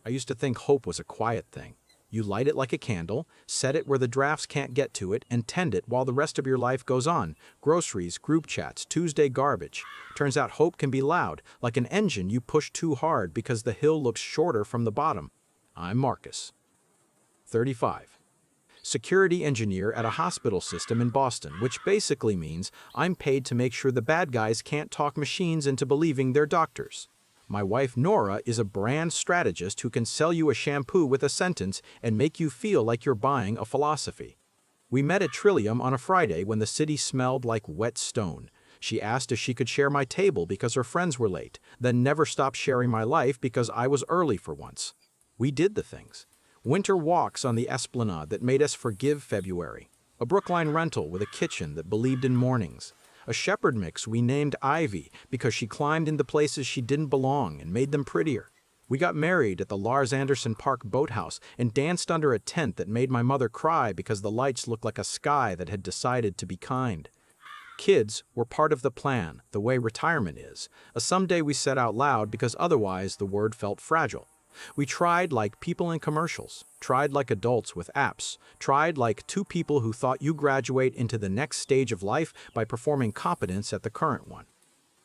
I used to think hope was a quiet thing. You light it like a candle, set it where the drafts can't get to it, and tend it while the rest of your life goes on. Groceries, group chats, Tuesday garbage. Turns out hope can be loud, like an engine you push too hard because the hill looks shorter from the bottom. I'm Marcus. 35. Security engineer at a hospital system in Boston, which basically means I'm paid to make sure the bad guys can't talk machines into believing they're doctors. My wife Nora is a brand strategist who can sell you a shampoo with a sentence and make you feel like you're buying a philosophy. We met at Trillium on a Friday when the city smelled like wet stone. She asked if she could share my table because her friends were late, then never stopped sharing my life because I was early for once. We did the things. Winter walks on the Esplanade that made us forgive February. A Brookline rental with a kitchen that believed in mornings. A shepherd mix we named Ivy because she climbed into places she didn't belong and made them prettier. We got married at the Lars Anderson Park boathouse and danced under a tent that made my mother cry because the lights looked like a sky that had decided to be kind. Kids were part of the plan, the way retirement is, a someday we said out loud because otherwise the word felt fragile. We tried like people in commercials, tried like adults with apps, tried like two people who thought you graduate into the next stage of life by performing competence at the current one.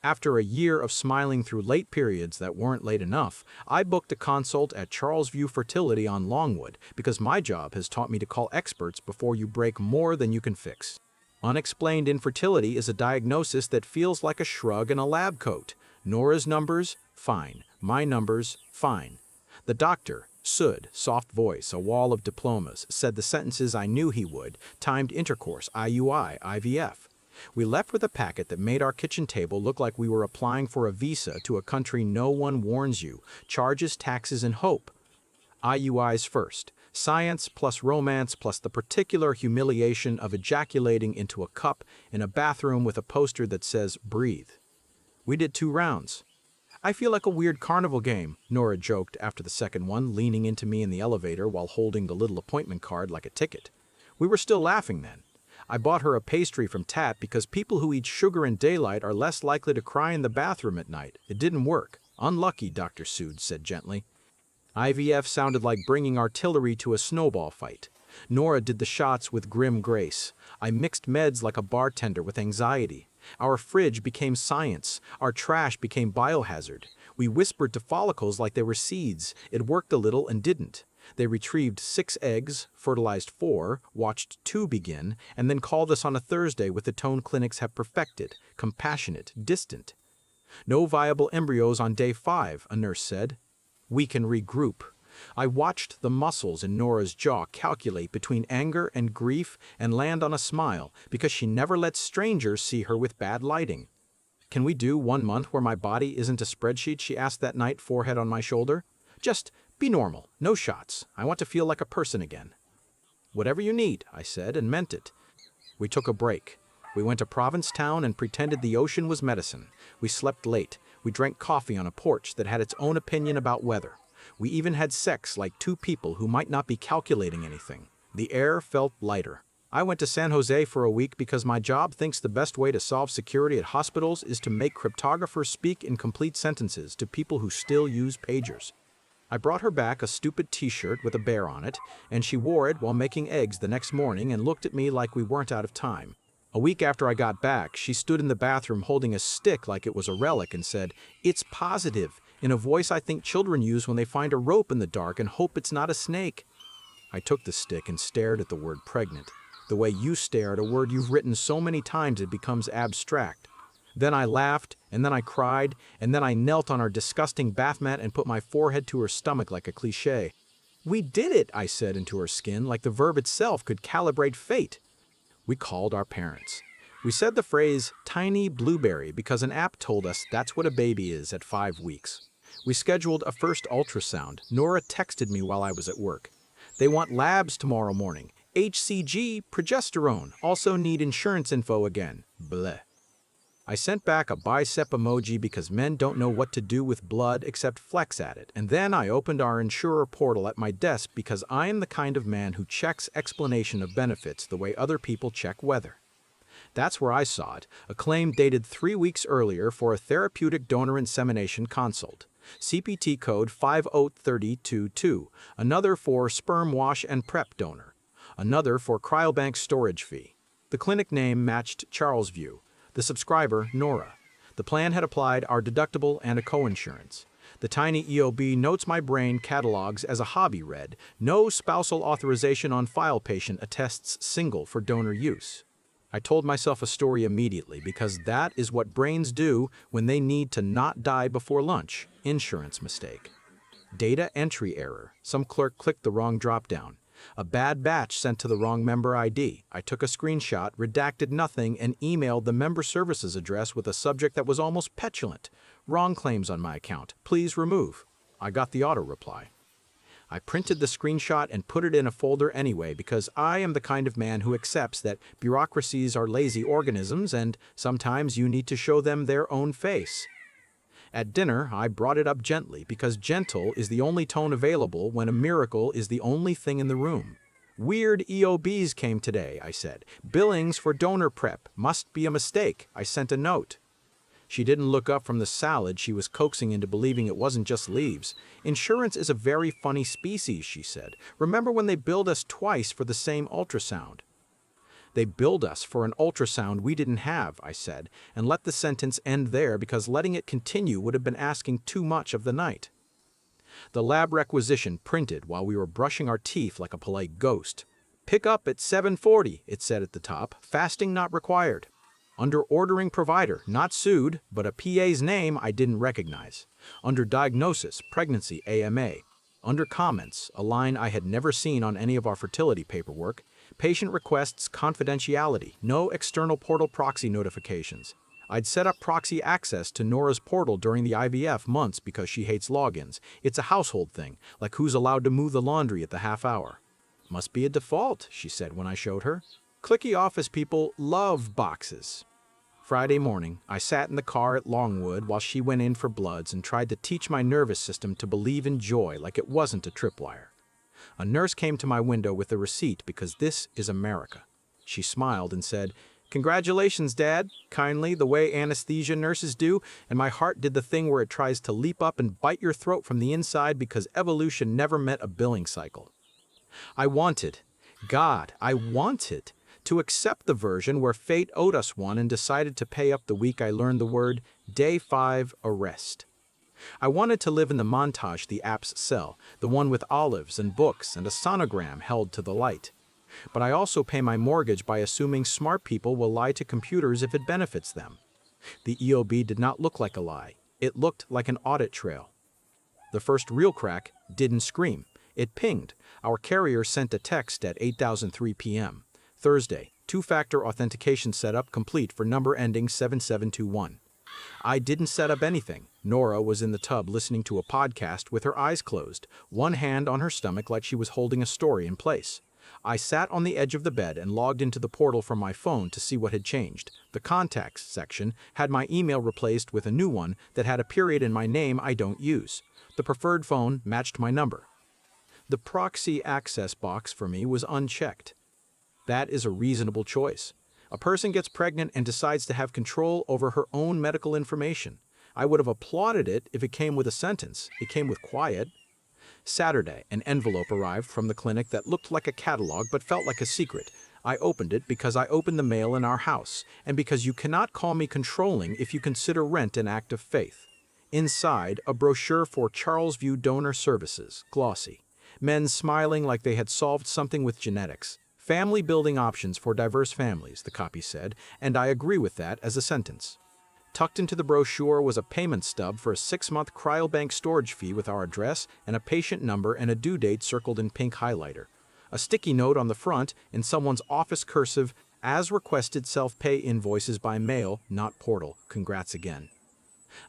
After a year of smiling through late periods that weren't late enough, I booked a consult at Charles View Fertility on Longwood because my job has taught me to call experts before you break more than you can fix. Unexplained infertility is a diagnosis that feels like a shrug and a lab coat. Nora's numbers, fine. My numbers, fine. The doctor, Sud, soft voice, a wall of diplomas, said the sentences I knew he would, timed intercourse, IUI, IVF. We left with a packet that made our kitchen table look like we were applying for a visa to a country no one warns you, charges, taxes, and hope. IUIs first, science plus romance plus the particular humiliation of ejaculating into a cup in a bathroom with a poster that says, breathe. We did 2 rounds. I feel like a weird carnival game, Nora joked after the second one, leaning into me in the elevator while holding the little appointment card like a ticket. We were still laughing then. I bought her a pastry from Tat because people who eat sugar in daylight are less likely to cry in the bathroom at night. It didn't work. Unlucky, Dr. Sud said gently. IVF sounded like bringing artillery to a snowball fight. Nora did the shots with grim grace. I mixed meds like a bartender with anxiety. Our fridge became science. Our trash became biohazard. We whispered to follicles like they were seeds. It worked a little and didn't. They retrieved 6 eggs, fertilized 4, watched 2 begin, and then called us on a Thursday with the tone clinics have perfected, compassionate, distant. No viable embryos on day 5, a nurse said. We can regroup. I watched the muscles in Nora's jaw calculate between anger and grief and land on a smile because she never lets strangers see her with bad lighting. Can we do 1 month where my body isn't a spreadsheet, she asked that night, forehead on my shoulder. Just be normal, no shots. I want to feel like a person again. Whatever you need, I said, and meant it. We took a break. We went to Provincetown and pretended the ocean was medicine. We slept late. We drank coffee on a porch that had its own opinion about weather. We even had sex like 2 people who might not be calculating anything. The air felt lighter. I went to San Jose for a week because my job thinks the best way to solve security at hospitals is to make cryptographers speak in complete sentences to people who still use pagers. I brought her back a stupid t-shirt with a bear on it, and she wore it while making eggs the next morning and looked at me like we weren't out of time. A week after I got back, she stood in the bathroom holding a stick like it was a relic and said, "It's positive," in a voice I think children use when they find a rope in the dark and hope it's not a snake. I took the stick and stared at the word pregnant, the way you stare at a word you've written so many times it becomes abstract. Then I laughed, and then I cried, and then I knelt on our disgusting bath mat and put my forehead to her stomach like a cliché. "We did it," I said into her skin, like the verb itself could calibrate fate. We called our parents. We said the phrase, tiny blueberry, because an app told us that's what a baby is at 5 weeks. We scheduled a first ultrasound. Nora texted me while I was at work. They want labs tomorrow morning. HCG, progesterone, also need insurance info again. Bleh. I sent back a bicep emoji because men don't know what to do with blood except flex at it, and then I opened our insurer portal at my desk because I am the kind of man who checks explanation of benefits the way other people check weather. That's where I saw it, a claim dated 3 weeks earlier for a therapeutic donor insemination consult. CPT code 50322, another for sperm wash and prep donor, another for cryobank storage fee. The clinic name matched Charlesview, the subscriber Nora. The plan had applied our deductible and a coinsurance. The tiny EOB notes my brain catalogs as a hobby read, no spousal authorization on file, patient attests single for donor use. I told myself a story immediately because that is what brains do when they need to not die before lunch. Insurance mistake. Data entry error. Some clerk clicked the wrong dropdown. A bad batch sent to the wrong member ID. I took a screenshot, redacted nothing, and emailed the member services address with a subject that was almost petulant. Wrong claims on my account. Please remove. I got the auto reply. I printed the screenshot and put it in a folder anyway because I am the kind of man who accepts that bureaucracies are lazy organisms and sometimes you need to show them their own face. At dinner, I brought it up gently because gentle is the only tone available when a miracle is the only thing in the room. Weird EOBs came today, I said. Billings for donor prep. Must be a mistake. I sent a note. She didn't look up from the salad she was coaxing into believing it wasn't just leaves. Insurance is a very funny species, she said. Remember when they billed us twice for the same ultrasound? They billed us for an ultrasound we didn't have, I said, and let the sentence end there because letting it continue would have been asking too much of the night. The lab requisition printed while we were brushing our teeth like a polite ghost. Pick up at 7:40, it said at the top. Fasting not required. Under ordering provider, not sued, but a PA's name I didn't recognize. Under diagnosis, pregnancy, AMA. Under comments, a line I had never seen on any of our fertility paperwork. Patient requests confidentiality, no external portal proxy notifications. I'd set up proxy access to Nora's portal during the IVF months because she hates logins. It's a household thing, like who's allowed to move the laundry at the half hour. Must be a default, she said when I showed her. Clicky office people love boxes. Friday morning, I sat in the car at Longwood while she went in for bloods and tried to teach my nervous system to believe in joy like it wasn't a tripwire. A nurse came to my window with a receipt because this is America. She smiled and said, "Congratulations, Dad," kindly, the way anesthesia nurses do, and my heart did the thing where it tries to leap up and bite your throat from the inside because evolution never met a billing cycle. I wanted to accept the version where fate owed us one and decided to pay up the week I learned the word Day 5 arrest. I wanted to live in the montage the apps sell, the one with olives and books and a sonogram held to the light. But I also pay my mortgage by assuming smart people will lie to computers if it benefits them. The EOB did not look like a lie. It looked like an audit trail. The first real crack didn't scream. It pinged. Our carrier sent a text at 8:03 p.m. Thursday, two-factor authentication setup complete for number ending 7721. I didn't set up anything. Nora was in the tub listening to a podcast with her eyes closed, one hand on her stomach like she was holding a story in place. I sat on the edge of the bed and logged into the portal from my phone to see what had changed. The contacts section had my email replaced with a new one that had a period in my name I don't use. The preferred phone matched my number. The proxy access box for me was unchecked. That is a reasonable choice. A person gets pregnant and decides to have control over her own medical information. I would have applauded it if it came with a sentence. It came with quiet. Saturday, an envelope arrived from the clinic that looked like a catalog but felt like a secret. I opened it because I opened the mail in our house, and because you cannot call me controlling if you consider rent an act of faith. Inside, a brochure for Charlesview donor services, glossy. Men smiling like they had solved something with genetics. Family building options for diverse families, the copy said, and I agree with that as a sentence. Tucked into the brochure was a payment stub for a 6-month cryobank storage fee with our address and a patient number and a due date circled in pink highlighter. A sticky note on the front in someone's office cursive, "As requested, self-pay invoices by mail, not portal. Congrats again."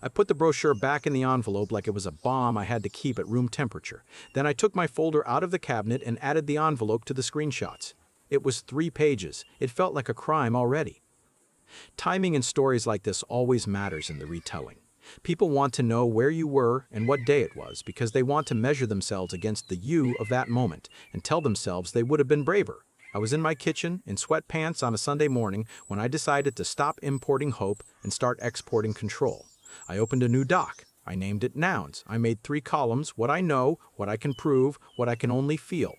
I put the brochure back in the envelope like it was a bomb I had to keep at room temperature. Then I took my folder out of the cabinet and added the envelope to the screenshots. It was 3 pages. It felt like a crime already. Timing in stories like this always matters in the retelling. People want to know where you were and what day it was because they want to measure themselves against the you of that moment and tell themselves they would have been braver. I was in my kitchen in sweatpants on a Sunday morning when I decided to stop importing hope and start exporting control. I opened a new doc. I named it nouns. I made 3 columns: what I know, what I can prove, what I can only feel.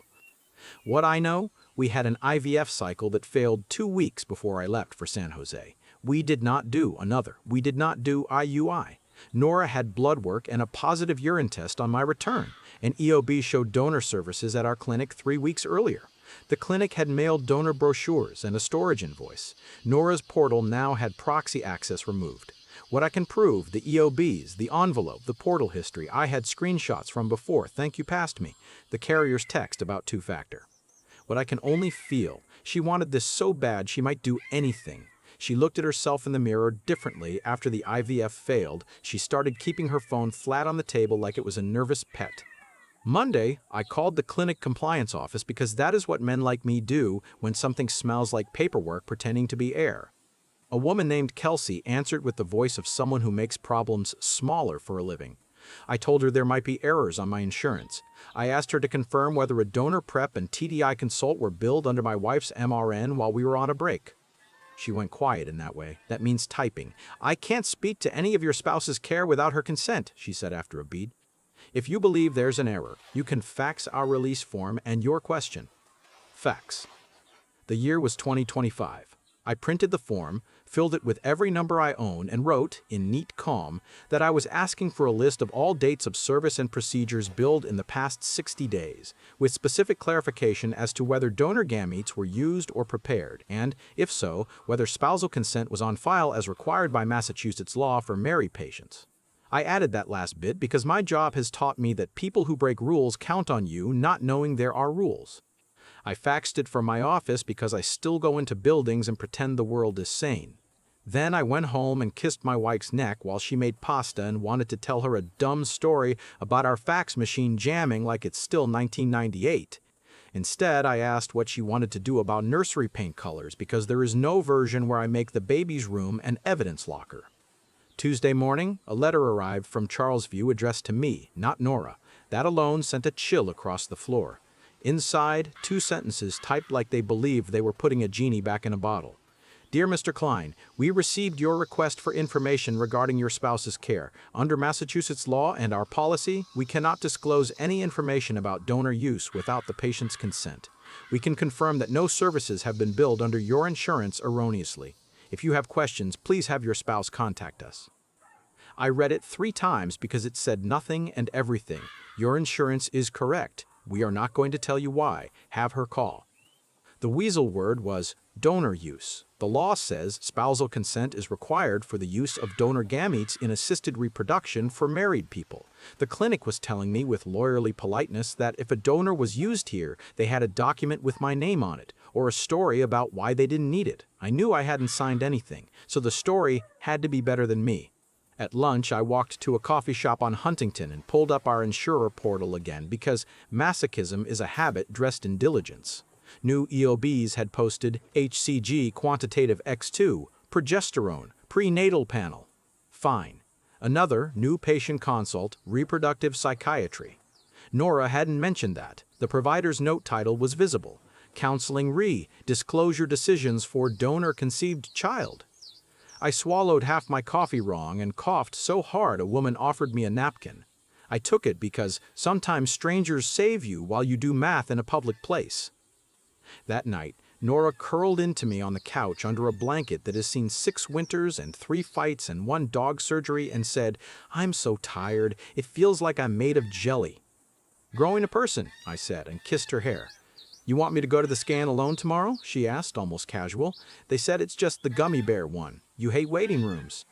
What I know, we had an IVF cycle that failed 2 weeks before I left for San Jose. We did not do another. We did not do IUI. Nora had blood work and a positive urine test on my return. An EOB showed donor services at our clinic 3 weeks earlier. The clinic had mailed donor brochures and a storage invoice. Nora's portal now had proxy access removed. What I can prove, the EOBs, the envelope, the portal history, I had screenshots from before, thank you passed me, the carrier's text about 2-factor. What I can only feel, she wanted this so bad she might do anything. She looked at herself in the mirror differently after the IVF failed. She started keeping her phone flat on the table like it was a nervous pet. Monday, I called the clinic compliance office because that is what men like me do when something smells like paperwork pretending to be air. A woman named Kelsey answered with the voice of someone who makes problems smaller for a living. I told her there might be errors on my insurance. I asked her to confirm whether a donor prep and TDI consult were billed under my wife's MRN while we were on a break. She went quiet in that way. That means typing. I can't speak to any of your spouse's care without her consent, she said after a beat. If you believe there's an error, you can fax our release form and your question. Fax. The year was 2025. I printed the form, filled it with every number I own, and wrote, in neat calm, that I was asking for a list of all dates of service and procedures billed in the past 60 days, with specific clarification as to whether donor gametes were used or prepared, and, if so, whether spousal consent was on file as required by Massachusetts law for married patients. I added that last bit because my job has taught me that people who break rules count on you not knowing there are rules. I faxed it from my office because I still go into buildings and pretend the world is sane. Then I went home and kissed my wife's neck while she made pasta and wanted to tell her a dumb story about our fax machine jamming like it's still 1998. Instead, I asked what she wanted to do about nursery paint colors because there is no version where I make the baby's room an evidence locker. Tuesday morning, a letter arrived from Charlesview addressed to me, not Nora. That alone sent a chill across the floor. Inside, 2 sentences typed like they believed they were putting a genie back in a bottle. Dear Mr. Klein, we received your request for information regarding your spouse's care. Under Massachusetts law and our policy, we cannot disclose any information about donor use without the patient's consent. We can confirm that no services have been billed under your insurance erroneously. If you have questions, please have your spouse contact us. I read it 3 times because it said nothing and everything. Your insurance is correct. We are not going to tell you why. Have her call. The weasel word was donor use. The law says spousal consent is required for the use of donor gametes in assisted reproduction for married people. The clinic was telling me with lawyerly politeness that if a donor was used here, they had a document with my name on it, or a story about why they didn't need it. I knew I hadn't signed anything, so the story had to be better than me. At lunch, I walked to a coffee shop on Huntington and pulled up our insurer portal again because masochism is a habit dressed in diligence. New EOBs had posted HCG quantitative X2, progesterone, prenatal panel. Fine. Another, new patient consult, reproductive psychiatry. Nora hadn't mentioned that. The provider's note title was visible. Counseling disclosure decisions for donor-conceived child. I swallowed half my coffee wrong and coughed so hard a woman offered me a napkin. I took it because sometimes strangers save you while you do math in a public place. That night, Nora curled into me on the couch under a blanket that has seen 6 winters and 3 fights and 1 dog surgery and said, "I'm so tired, it feels like I'm made of jelly." "Growing a person," I said, and kissed her hair. "You want me to go to the scan alone tomorrow?" she asked, almost casual. "They said it's just the gummy bear one. You hate waiting rooms."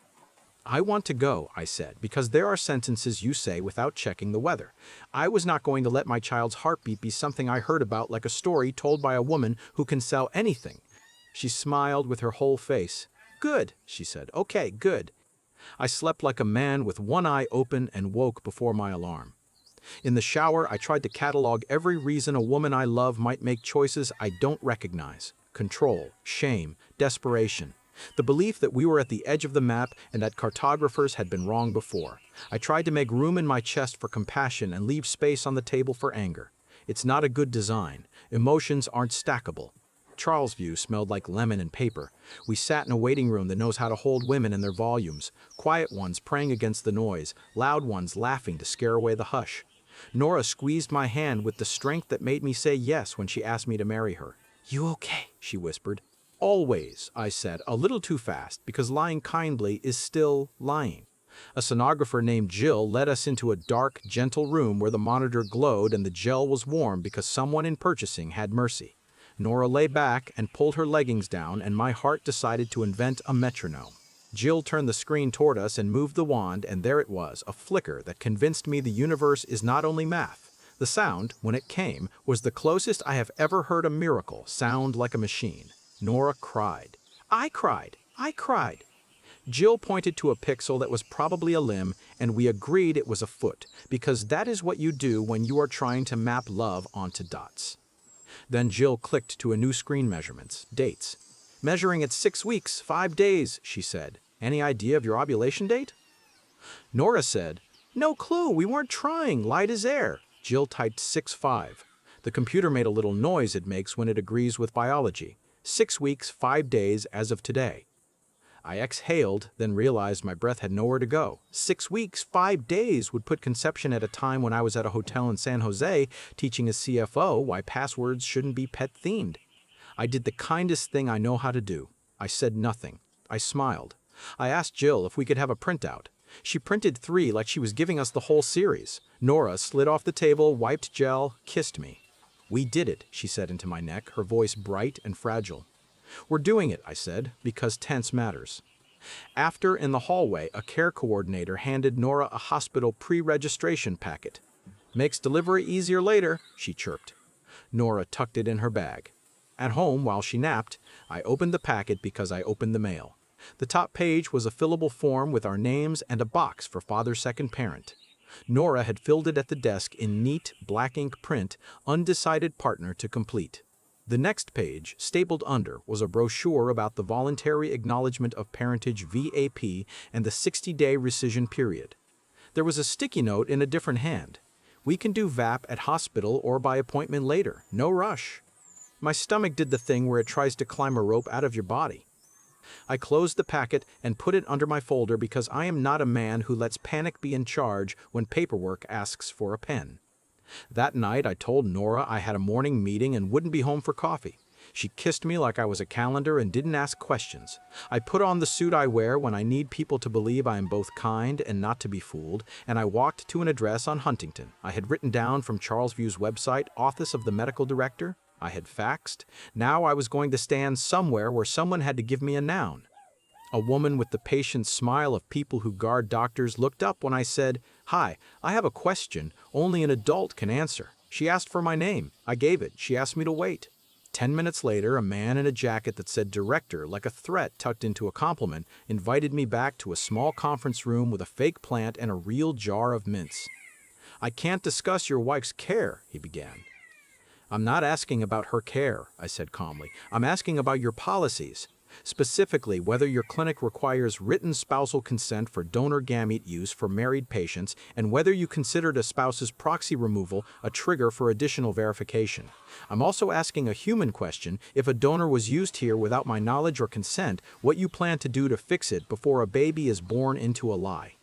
"I want to go," I said, "because there are sentences you say without checking the weather. I was not going to let my child's heartbeat be something I heard about like a story told by a woman who can sell anything." She smiled with her whole face. "Good," she said. "Okay, good." I slept like a man with one eye open and woke before my alarm. In the shower, I tried to catalog every reason a woman I love might make choices I don't recognize. Control, shame, desperation. The belief that we were at the edge of the map and that cartographers had been wrong before. I tried to make room in my chest for compassion and leave space on the table for anger. It's not a good design. Emotions aren't stackable. Charlesview smelled like lemon and paper. We sat in a waiting room that knows how to hold women and their volumes, quiet ones praying against the noise, loud ones laughing to scare away the hush. Nora squeezed my hand with the strength that made me say yes when she asked me to marry her. "You okay?" she whispered. "Always," I said, a little too fast, because lying kindly is still lying. A sonographer named Jill led us into a dark, gentle room where the monitor glowed and the gel was warm because someone in purchasing had mercy. Nora lay back and pulled her leggings down, and my heart decided to invent a metronome. Jill turned the screen toward us and moved the wand, and there it was, a flicker that convinced me the universe is not only math. The sound, when it came, was the closest I have ever heard a miracle sound like a machine. Nora cried. I cried. I cried. Jill pointed to a pixel that was probably a limb, and we agreed it was a foot, because that is what you do when you are trying to map love onto dots. Then Jill clicked to a new screen measurements, dates. "Measuring at 6 weeks, 5 days, she said. "Any idea of your ovulation date?" Nora said, "No clue, we weren't trying, light as air." Jill typed 6-5. The computer made a little noise it makes when it agrees with biology. 6 weeks, 5 days as of today. I exhaled, then realized my breath had nowhere to go. 6 weeks, 5 days would put conception at a time when I was at a hotel in San Jose teaching a CFO why passwords shouldn't be pet-themed. I did the kindest thing I know how to do. I said nothing. I smiled. I asked Jill if we could have a printout. She printed 3 like she was giving us the whole series. Nora slid off the table, wiped gel, kissed me. "We did it," she said into my neck, her voice bright and fragile. "We're doing it," I said, because tense matters. After, in the hallway, a care coordinator handed Nora a hospital pre-registration packet. "Makes delivery easier later," she chirped. Nora tucked it in her bag. At home, while she napped, I opened the packet because I opened the mail. The top page was a fillable form with our names and a box for father's second parent. Nora had filled it at the desk in neat, black ink print, undecided partner to complete. The next page, stapled under, was a brochure about the Voluntary Acknowledgement of Parentage VAP and the 60-day rescission period. There was a sticky note in a different hand. "We can do VAP at hospital or by appointment later. No rush." My stomach did the thing where it tries to climb a rope out of your body. I closed the packet and put it under my folder because I am not a man who lets panic be in charge when paperwork asks for a pen. That night, I told Nora I had a morning meeting and wouldn't be home for coffee. She kissed me like I was a calendar and didn't ask questions. I put on the suit I wear when I need people to believe I am both kind and not to be fooled, and I walked to an address on Huntington. I had written down from Charlesview's website, Office of the Medical Director. I had faxed. Now I was going to stand somewhere where someone had to give me a noun. A woman with the patient smile of people who guard doctors looked up when I said, "Hi, I have a question only an adult can answer." She asked for my name. I gave it. She asked me to wait. 10 minutes later, a man in a jacket that said director, like a threat tucked into a compliment, invited me back to a small conference room with a fake plant and a real jar of mints. "I can't discuss your wife's care," he began. "I'm not asking about her care," I said calmly. "I'm asking about your policies. Specifically, whether your clinic requires written spousal consent for donor gamete use for married patients, and whether you considered a spouse's proxy removal a trigger for additional verification. I'm also asking a human question: if a donor was used here without my knowledge or consent, what you plan to do to fix it before a baby is born into a lie."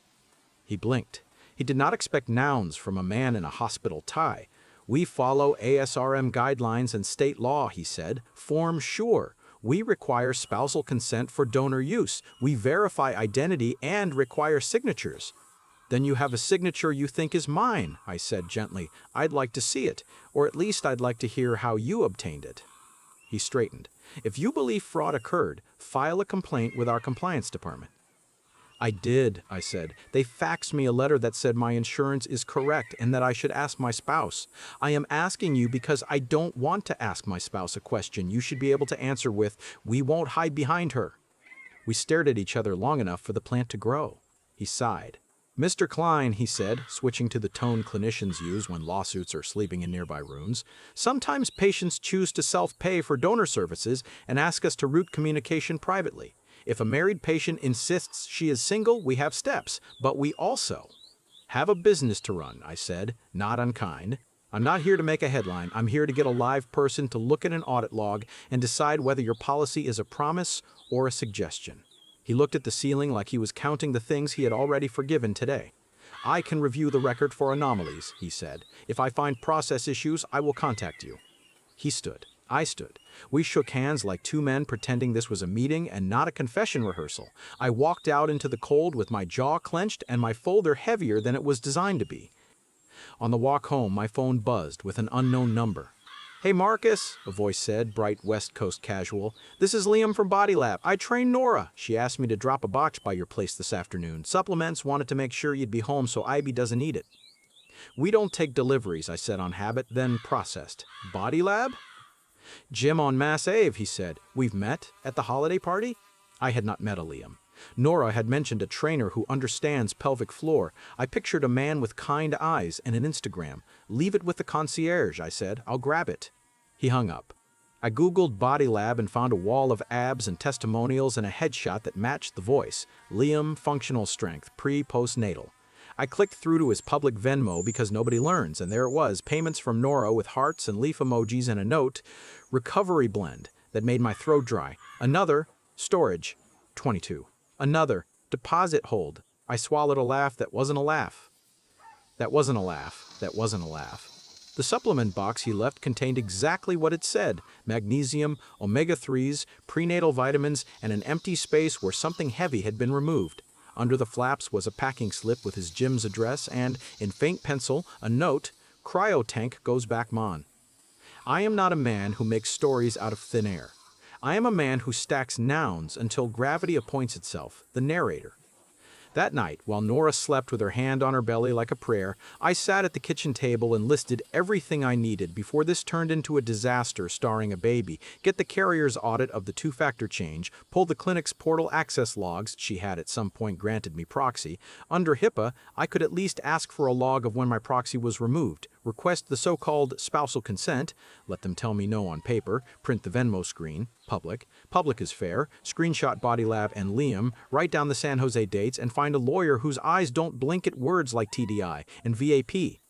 He blinked. He did not expect nouns from a man in a hospital tie. "We follow ASRM guidelines and state law," he said. "Form sure. We require spousal consent for donor use. We verify identity and require signatures." "Then you have a signature you think is mine," I said gently. "I'd like to see it, or at least I'd like to hear how you obtained it." He straightened. "If you believe fraud occurred, file a complaint with our compliance department." "I did," I said. "They faxed me a letter that said my insurance is correct and that I should ask my spouse. I am asking you because I don't want to ask my spouse a question you should be able to answer with, 'We won't hide behind her.'" We stared at each other long enough for the plant to grow. He sighed. "Mr. Klein," he said, switching to the tone clinicians use when lawsuits are sleeping in nearby rooms, "sometimes patients choose to self-pay for donor services and ask us to route communication privately. If a married patient insists she is single, we have steps, but we also have a business to run," I said, not unkind. I'm not here to make a headline. I'm here to get a live person to look at an audit log and decide whether your policy is a promise or a suggestion. He looked at the ceiling like he was counting the things he had already forgiven today. I can review the record for anomalies, he said. If I find process issues, I will contact you. He stood. I stood. We shook hands like two men pretending this was a meeting and not a confession rehearsal. I walked out into the cold with my jaw clenched and my folder heavier than it was designed to be. On the walk home, my phone buzzed with an unknown number. "Hey Marcus," a voice said, bright West Coast casual. "This is Liam from Body Lab. I trained Nora. She asked me to drop a box by your place this afternoon. Supplements, wanted to make sure you'd be home so Ivy doesn't eat it." "We don't take deliveries," I said on habit, then processed. "Body Lab?" "Jim on Mass Ave," he said. "We've met at the holiday party?" I had not met a Liam. Nora had mentioned a trainer who understands pelvic floor. I pictured a man with kind eyes and an Instagram. "Leave it with the concierge," I said. "I'll grab it." He hung up. I Googled Body Lab and found a wall of abs and testimonials and a headshot that matched the voice. Liam, functional strength, pre-postnatal. I clicked through to his public Venmo because nobody learns, and there it was, payments from Nora with hearts and leaf emojis and a note, recovery blend, that made my throat dry. Another, storage, 22. Another, deposit hold. I swallowed a laugh that wasn't a laugh. That wasn't a laugh. That wasn't a laugh. The supplement box he left contained exactly what it said: magnesium, omega-3s, prenatal vitamins, and an empty space where something heavy had been removed. Under the flaps was a packing slip with his gym's address and, in faint pencil, a note, "Cryo tank goes back mon." I am not a man who makes stories out of thin air. I am a man who stacks nouns until gravity appoints itself, the narrator. That night, while Nora slept with her hand on her belly like a prayer, I sat at the kitchen table and listed everything I needed before this turned into a disaster starring a baby, get the carrier's audit of the two-factor change, pull the clinic's portal access logs, she had at some point granted me proxy. Under HIPAA, I could at least ask for a log of when my proxy was removed, request the so-called spousal consent, let them tell me no on paper, print the Venmo screen, public is fair, screenshot Body Lab and Liam, write down the San Jose dates, and find a lawyer whose eyes don't blink at words like TDI and VAP.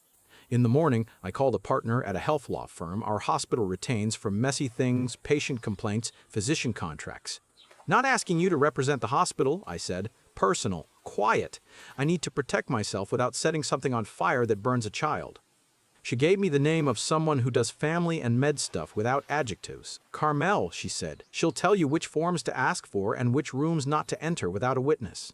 In the morning, I called a partner at a health law firm our hospital retains for messy things, patient complaints, physician contracts. "Not asking you to represent the hospital," I said. "Personal, quiet. I need to protect myself without setting something on fire that burns a child." She gave me the name of someone who does family and med stuff without adjectives. "Carmel," she said. "She'll tell you which forms to ask for and which rooms not to enter without a witness."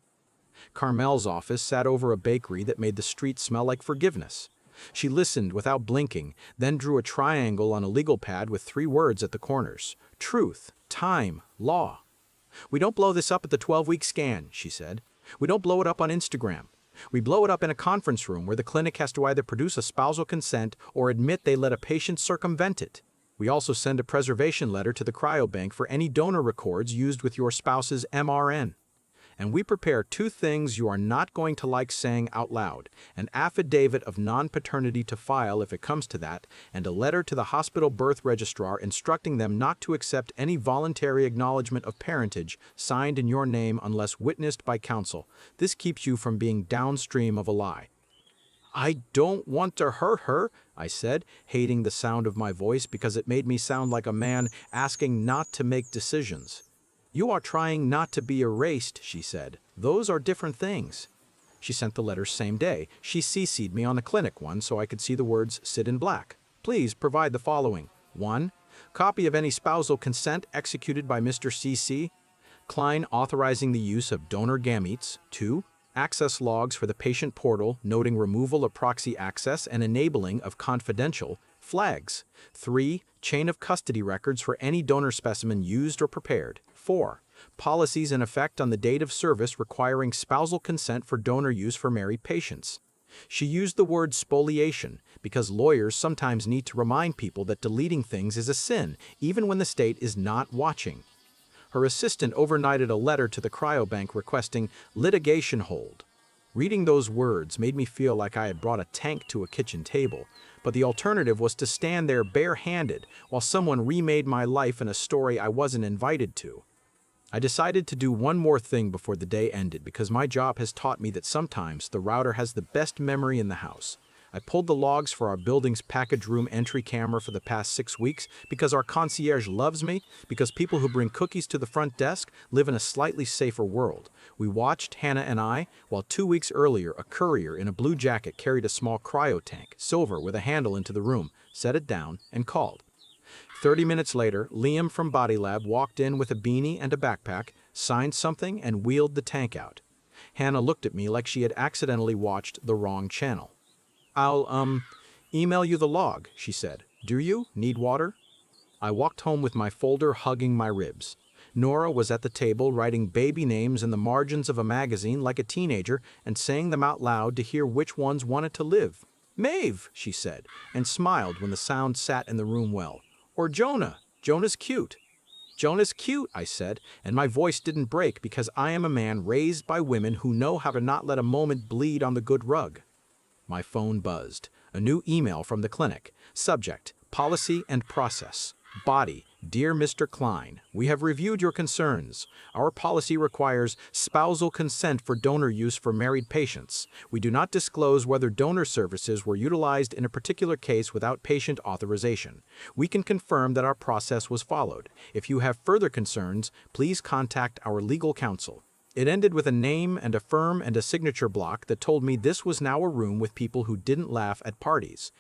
Carmel's office sat over a bakery that made the street smell like forgiveness. She listened without blinking, then drew a triangle on a legal pad with 3 words at the corners: truth, time, law. "We don't blow this up at the 12-week scan," she said. "We don't blow it up on Instagram. We blow it up in a conference room where the clinic has to either produce a spousal consent or admit they let a patient circumvent it. We also send a preservation letter to the cryobank for any donor records used with your spouse's MRN. And we prepare 2 things you are not going to like saying out loud: an affidavit of non-paternity to file if it comes to that, and a letter to the hospital birth registrar instructing them not to accept any voluntary acknowledgement of parentage signed in your name unless witnessed by counsel. This keeps you from being downstream of a lie." "I don't want to hurt her," I said, hating the sound of my voice because it made me sound like a man asking not to make decisions. "You are trying not to be erased," she said. "Those are different things." She sent the letters same day. She CC'd me on the clinic one so I could see the words "sit in black." "Please provide the following: 1. Copy of any spousal consent executed by Mr. CC. Klein authorizing the use of donor gametes. 2. Access logs for the patient portal noting removal of proxy access and enabling of confidential flags. 3. Chain of custody records for any donor specimen used or prepared. 4. Policies in effect on the date of service requiring spousal consent for donor use for married patients. She used the word spoliation because lawyers sometimes need to remind people that deleting things is a sin, even when the state is not watching. Her assistant overnighted a letter to the cryobank requesting litigation hold. Reading those words made me feel like I had brought a tank to a kitchen table, but the alternative was to stand there bare-handed while someone remade my life in a story I wasn't invited to. I decided to do one more thing before the day ended because my job has taught me that sometimes the router has the best memory in the house. I pulled the logs for our building's package room entry camera for the past 6 weeks because our concierge loves me, because people who bring cookies to the front desk live in a slightly safer world. We watched, Hannah and I, while 2 weeks earlier a courier in a blue jacket carried a small cryo tank, silver with a handle, into the room, set it down, and called. 30 minutes later, Liam from Body Lab walked in with a beanie and a backpack, signed something, and wheeled the tank out. Hannah looked at me like she had accidentally watched the wrong channel. I'll email you the log, she said. Do you need water? I walked home with my folder hugging my ribs. Nora was at the table writing baby names in the margins of a magazine like a teenager and saying them out loud to hear which ones wanted to live. Maeve, she said, and smiled when the sound sat in the room well. Or Jonah. Jonah's cute. Jonah's cute, I said, and my voice didn't break because I am a man raised by women who know how to not let a moment bleed on the good rug. My phone buzzed. A new email from the clinic. Subject: Policy and Process. Body: Dear Mr. Klein, we have reviewed your concerns. Our policy requires spousal consent for donor use for married patients. We do not disclose whether donor services were utilized in a particular case without patient authorization. We can confirm that our process was followed. If you have further concerns, please contact our legal counsel. It ended with a name and a firm and a signature block that told me this was now a room with people who didn't laugh at parties.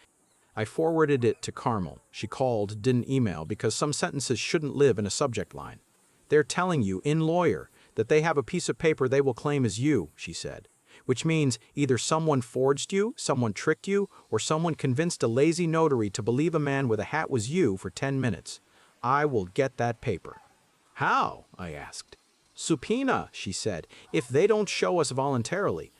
I forwarded it to Carmel. She called, didn't email, because some sentences shouldn't live in a subject line. They're telling you, in lawyer, that they have a piece of paper they will claim as you, she said. Which means either someone forged you, someone tricked you, or someone convinced a lazy notary to believe a man with a hat was you for 10 minutes. I will get that paper. How? I asked. Subpoena, she said, if they don't show us voluntarily.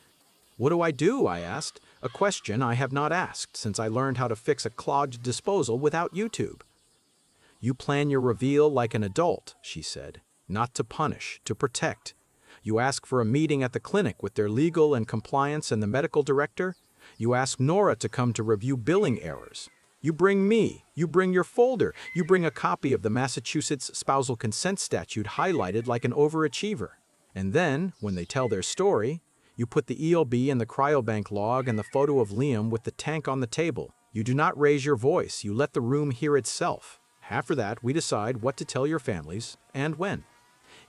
What do I do? I asked, a question I have not asked since I learned how to fix a clogged disposal without YouTube. You plan your reveal like an adult, she said, not to punish, to protect. You ask for a meeting at the clinic with their legal and compliance and the medical director. You ask Nora to come to review billing errors. You bring me, you bring your folder, you bring a copy of the Massachusetts spousal consent statute highlighted like an overachiever. And then, when they tell their story, you put the ELB and the cryobank log and the photo of Liam with the tank on the table. You do not raise your voice, you let the room hear itself. After that, we decide what to tell your families and when.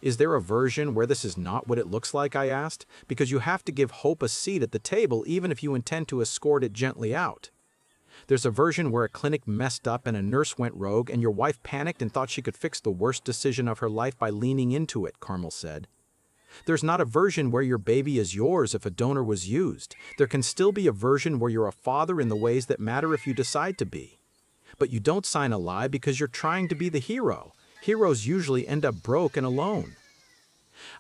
Is there a version where this is not what it looks like, I asked, because you have to give Hope a seat at the table even if you intend to escort it gently out. There's a version where a clinic messed up and a nurse went rogue and your wife panicked and thought she could fix the worst decision of her life by leaning into it, Carmel said. There's not a version where your baby is yours if a donor was used. There can still be a version where you're a father in the ways that matter if you decide to be. But you don't sign a lie because you're trying to be the hero. Heroes usually end up broke and alone.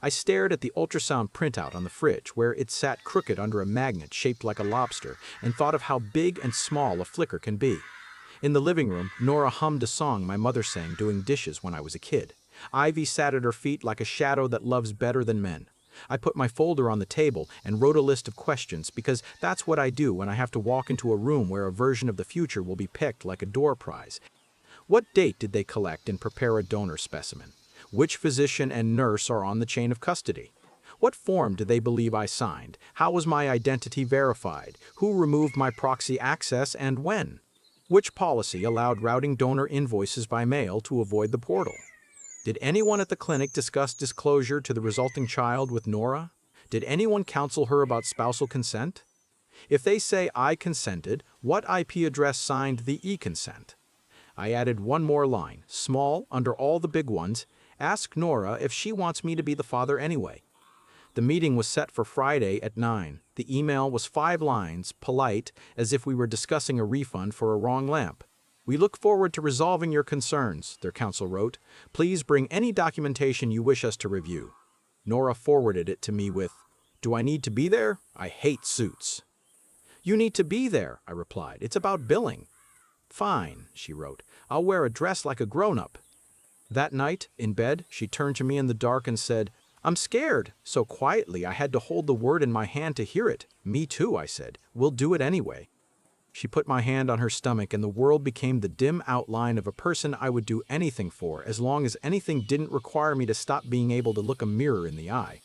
I stared at the ultrasound printout on the fridge where it sat crooked under a magnet shaped like a lobster and thought of how big and small a flicker can be. In the living room, Nora hummed a song my mother sang doing dishes when I was a kid. Ivy sat at her feet like a shadow that loves better than men. I put my folder on the table and wrote a list of questions because that's what I do when I have to walk into a room where a version of the future will be picked like a door prize. What date did they collect and prepare a donor specimen? Which physician and nurse are on the chain of custody? What form do they believe I signed? How was my identity verified? Who removed my proxy access and when? Which policy allowed routing donor invoices by mail to avoid the portal? Did anyone at the clinic discuss disclosure to the resulting child with Nora? Did anyone counsel her about spousal consent? If they say I consented, what IP address signed the e-consent? I added one more line, small, under all the big ones. Ask Nora if she wants me to be the father anyway. The meeting was set for Friday at 9. The email was 5 lines, polite, as if we were discussing a refund for a wrong lamp. We look forward to resolving your concerns, their counsel wrote. Please bring any documentation you wish us to review. Nora forwarded it to me with, Do I need to be there? I hate suits. You need to be there, I replied. It's about billing. Fine, she wrote. I'll wear a dress like a grown-up. That night, in bed, she turned to me in the dark and said, I'm scared. So quietly, I had to hold the word in my hand to hear it. Me too, I said. We'll do it anyway. She put my hand on her stomach and the world became the dim outline of a person I would do anything for as long as anything didn't require me to stop being able to look a mirror in the eye.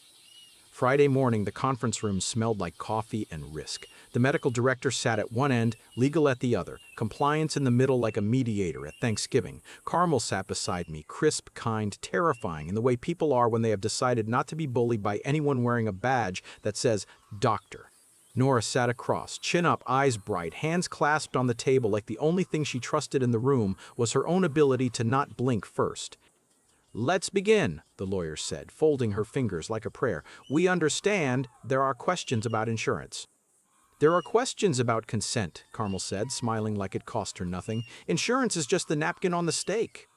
Friday morning, the conference room smelled like coffee and risk. The medical director sat at one end, legal at the other, compliance in the middle like a mediator at Thanksgiving. Carmel sat beside me, crisp, kind, terrifying in the way people are when they have decided not to be bullied by anyone wearing a badge that says, Doctor. Nora sat across, chin up, eyes bright, hands clasped on the table like the only thing she trusted in the room was her own ability to not blink first. "Let's begin," the lawyer said, folding her fingers like a prayer. "We understand there are questions about insurance." "There are questions about consent," Carmel said, smiling like it cost her nothing. "Insurance is just the napkin on the steak."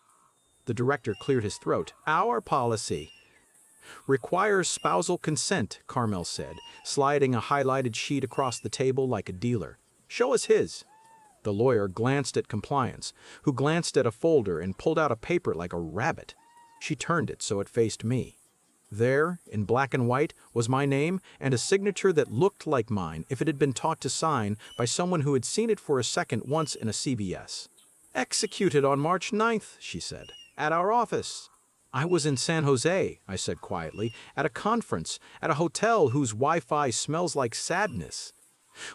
The director cleared his throat. "Our policy requires spousal consent," Carmel said, sliding a highlighted sheet across the table like a dealer. "Show us his." The lawyer glanced at compliance, who glanced at a folder and pulled out a paper like a rabbit. She turned it so it faced me. There, in black and white, was my name and a signature that looked like mine if it had been taught to sign by someone who had seen it for a second once in a CVS. "Executed on March 9th, she said, "at our office." "I was in San Jose," I said quietly, "at a conference, at a hotel whose Wi-Fi smells like sadness."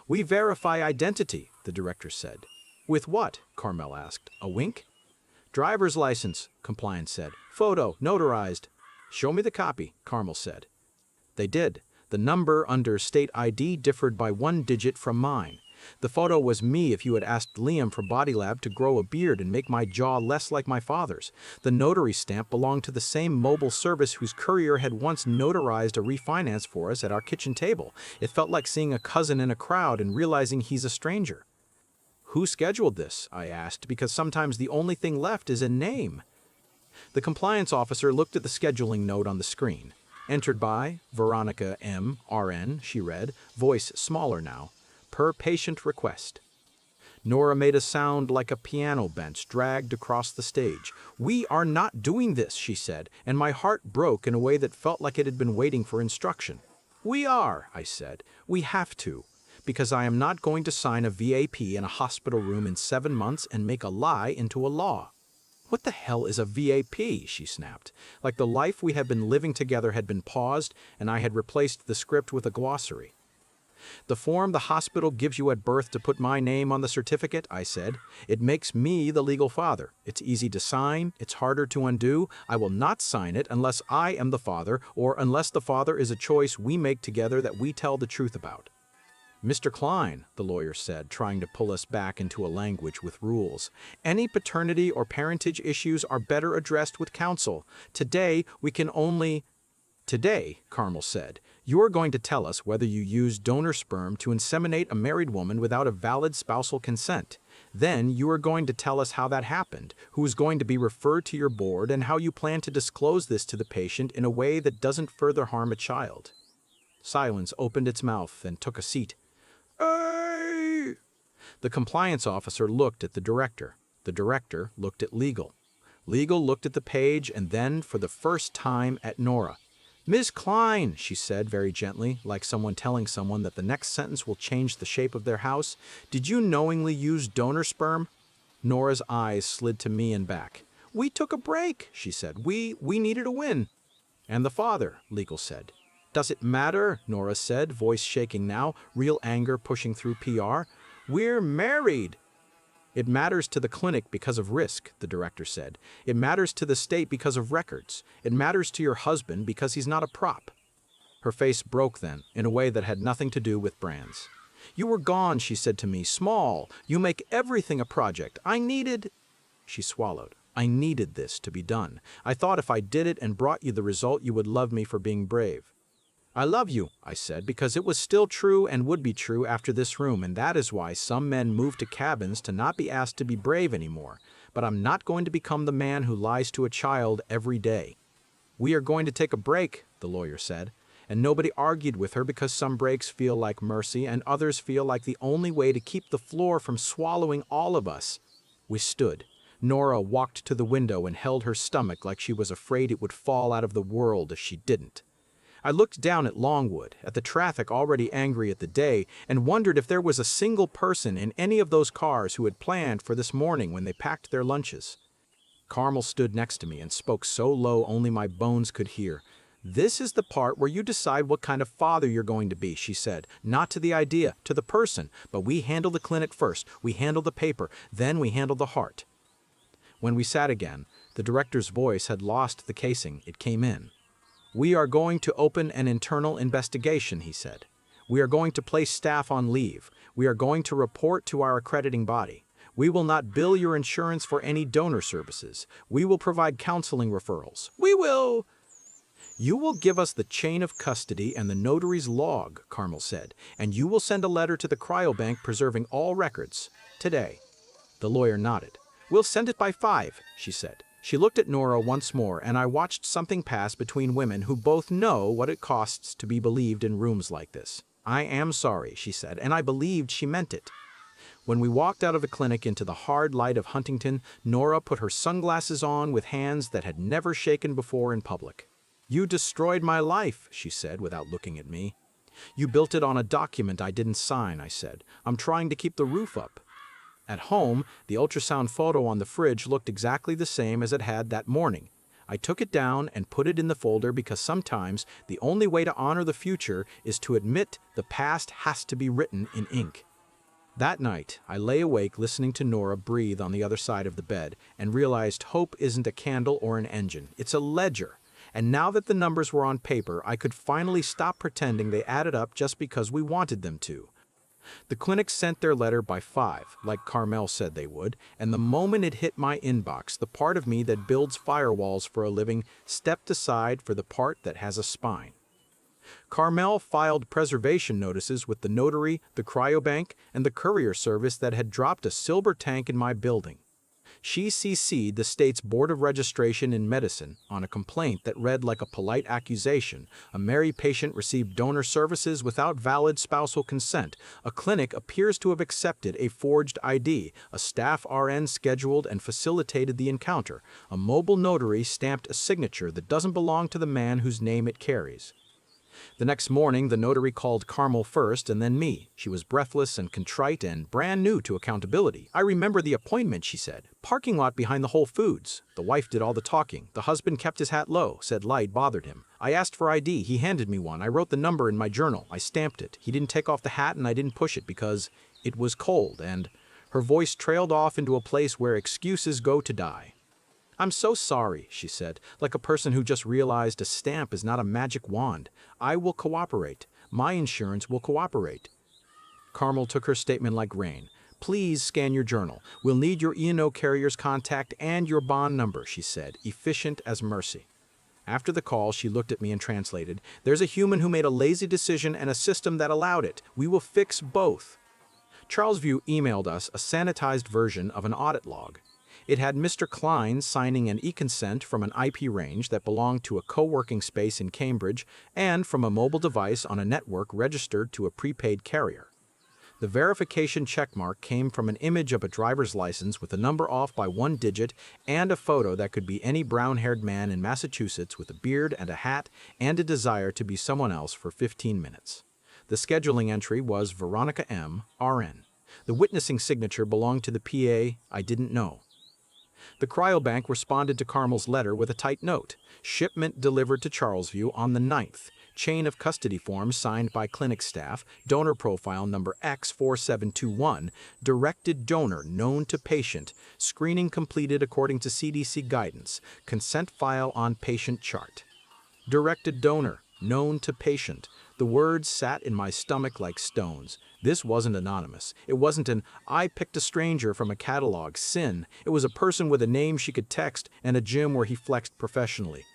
"We verify identity," the director said. "With what?" Carmel asked. "A wink?" "Driver's license," compliance said. "Photo, notarized." "Show me the copy," Carmel said. They did. The number under state ID differed by one digit from mine. The photo was me if you had asked Liam for Body Lab to grow a beard and make my jaw less like my father's. The notary stamp belonged to the same mobile service whose courier had once notarized a refinance for us at our kitchen table. It felt like seeing a cousin in a crowd and realizing he's a stranger. "Who scheduled this?" I asked, because sometimes the only thing left is a name. The compliance officer looked at the scheduling note on the screen. "Entered by Veronica M., RN," she read, voice smaller now. "Per patient request." Nora made a sound like a piano bench dragged across the stage. "We are not doing this," she said, and my heart broke in a way that felt like it had been waiting for instruction. "We are," I said. "We have to. Because I am not going to sign a VAP in a hospital room in 7 months and make a lie into a law." "What the hell is a VAP?" she snapped, like the life we had been living together had been paused and I had replaced the script with a glossary. "The form the hospital gives you at birth to put my name on the certificate," I said. "It makes me the legal father. It's easy to sign, it's harder to undo. I will not sign it unless I am the father or unless the father is a choice we make together that we tell the truth about." "Mr. Klein," the lawyer said, trying to pull us back into a language with rules, "any paternity or parentage issues are better addressed with counsel. Today, we can only—" "Today," Carmel said, "you are going to tell us whether you used donor sperm to inseminate a married woman without a valid spousal consent. Then you are going to tell us how that happened, who is going to be referred to your board, and how you plan to disclose this to the patient in a way that doesn't further harm a child." Silence opened its mouth and took a seat. "Hey!" The compliance officer looked at the director. The director looked at legal. Legal looked at the page and then, for the first time, at Nora. "Ms. Klein," she said very gently, like someone telling someone that the next sentence will change the shape of their house, "did you knowingly use donor sperm?" Nora's eyes slid to me and back. "We took a break," she said. We needed a win." "And the father," legal said. "Does it matter?" Nora said, voice shaking now, real anger pushing through PR. "We're married." "It matters to the clinic because of risk," the director said. "It matters to the state because of records. It matters to your husband because he's not a prop." Her face broke then, in a way that had nothing to do with brands. "You were gone," she said to me, "small. You make everything a project. I needed—" She swallowed. "I needed this to be done. I thought if I did it and brought you the result, you would love me for being brave." "I love you," I said, because it was still true and would be true after this room, and that is why some men move to cabins to not be asked to be brave anymore. But I'm not going to become the man who lies to a child every day. "We are going to take a break," the lawyer said, and nobody argued with her because some breaks feel like mercy and others feel like the only way to keep the floor from swallowing all of us. We stood. Nora walked to the window and held her stomach like she was afraid it would fall out of the world if she didn't. I looked down at Longwood, at the traffic already angry at the day, and wondered if there was a single person in any of those cars who had planned for this morning when they packed their lunches. Carmel stood next to me and spoke so low only my bones could hear. This is the part where you decide what kind of father you're going to be, she said. Not to the idea, to the person. But we handle the clinic first. We handle the paper. Then we handle the heart. When we sat again, the director's voice had lost the casing. It came in. We are going to open an internal investigation, he said. We are going to place staff on leave. We are going to report to our accrediting body. We will not bill your insurance for any donor services. We will provide counseling referrals. You will give us the chain of custody and the notary's log, Carmel said, and you will send a letter to the cryobank preserving all records. Today. The lawyer nodded. We'll send it by 5, she said. She looked at Nora once more, and I watched something pass between women who both know what it costs to be believed in rooms like this. I am sorry, she said, and I believed she meant it. When we walked out of the clinic into the hard light of Huntington, Nora put her sunglasses on with hands that had never shaken before in public. You destroyed my life, she said without looking at me. You built it on a document I didn't sign, I said. I'm trying to keep the roof up. At home, the ultrasound photo on the fridge looked exactly the same as it had that morning. I took it down and put it in the folder because sometimes the only way to honor the future is to admit the past has to be written in ink. That night, I lay awake listening to Nora breathe on the other side of the bed and realized hope isn't a candle or an engine. It's a ledger. And now that the numbers were on paper, I could finally stop pretending they added up just because we wanted them to. The clinic sent their letter by 5, like Carmel said they would, and the moment it hit my inbox, the part of me that builds firewalls for a living stepped aside for the part that has a spine. Carmel filed preservation notices with the notary, the cryobank, and the courier service that had dropped a silver tank in my building. She CC'd the state's Board of Registration in Medicine on a complaint that read like a polite accusation. A married patient received donor services without valid spousal consent. A clinic appears to have accepted a forged ID. A staff RN scheduled and facilitated the encounter. A mobile notary stamped a signature that doesn't belong to the man whose name it carries. The next morning, the notary called Carmel first and then me. She was breathless and contrite and brand new to accountability. I remember the appointment, she said. Parking lot behind the Whole Foods. The wife did all the talking. The husband kept his hat low, said light bothered him. I asked for ID. He handed me one. I wrote the number in my journal. I stamped it. He didn't take off the hat and I didn't push it because it was cold and her voice trailed off into a place where excuses go to die. I'm so sorry, she said, like a person who just realized a stamp is not a magic wand. I will cooperate. My insurance will cooperate. Carmel took her statement like rain. Please scan your journal. We'll need your E&O carrier's contact and your bond number, she said, efficient as mercy. After the call, she looked at me and translated, There's a human who made a lazy decision and a system that allowed it. We will fix both. Charlesview emailed us a sanitized version of an audit log. It had Mr. Klein signing an e-consent from an IP range that belonged to a co-working space in Cambridge and from a mobile device on a network registered to a prepaid carrier. The verification checkmark came from an image of a driver's license with a number off by 1 digit and a photo that could be any brown-haired man in Massachusetts with a beard and a hat and a desire to be someone else for 15 minutes. The scheduling entry was Veronica M., RN. The witnessing signature belonged to the PA I didn't know. The cryobank responded to Carmel's letter with a tight note. Shipment delivered to Charlesview on the 9th. Chain of custody form signed by clinic staff. Donor profile number X4721. Directed donor known to patient. Screening completed according to CDC guidance. Consent file on patient chart. Directed donor known to patient. The words sat in my stomach like stones. This wasn't anonymous. It wasn't an I picked a stranger from a catalog sin. It was a person with a name she could text and a gym where he flexed professionally.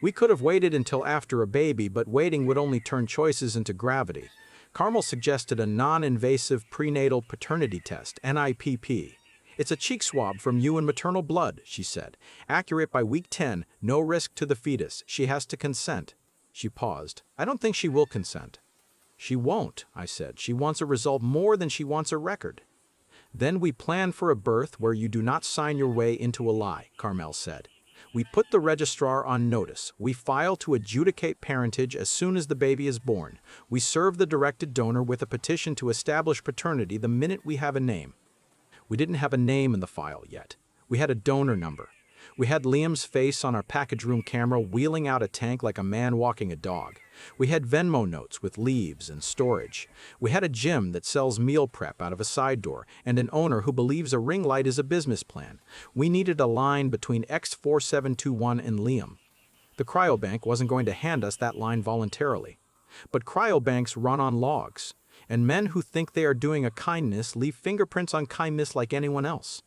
We could have waited until after a baby, but waiting would only turn choices into gravity. Carmel suggested a non-invasive prenatal paternity test, NIPP. It's a cheek swab from you and maternal blood, she said. Accurate by week 10, no risk to the fetus. She has to consent. She paused. I don't think she will consent. She won't, I said. She wants a result more than she wants a record. Then we plan for a birth where you do not sign your way into a lie, Carmel said. We put the registrar on notice. We file to adjudicate parentage as soon as the baby is born. We serve the directed donor with a petition to establish paternity the minute we have a name. We didn't have a name in the file yet. We had a donor number. We had Liam's face on our package room camera wheeling out a tank like a man walking a dog. We had Venmo notes with leaves and storage. We had a gym that sells meal prep out of a side door and an owner who believes a ring light is a business plan. We needed a line between X4721 and Liam. The cryobank wasn't going to hand us that line voluntarily. But cryobanks run on logs, and men who think they are doing a kindness leave fingerprints on kindness like anyone else.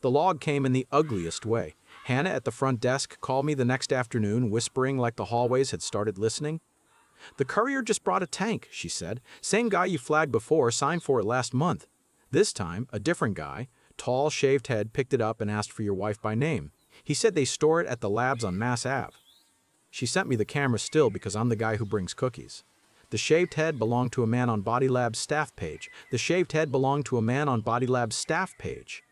The log came in the ugliest way. Hannah at the front desk called me the next afternoon, whispering like the hallways had started listening. "The courier just brought a tank," she said. "Same guy you flagged before, signed for it last month. This time, a different guy, tall, shaved head, picked it up and asked for your wife by name. He said they store it at the labs on Mass Ave." She sent me the camera still because I'm the guy who brings cookies. The shaved head belonged to a man on Body Lab's staff page. The shaved head belonged to a man on Body Lab's staff page.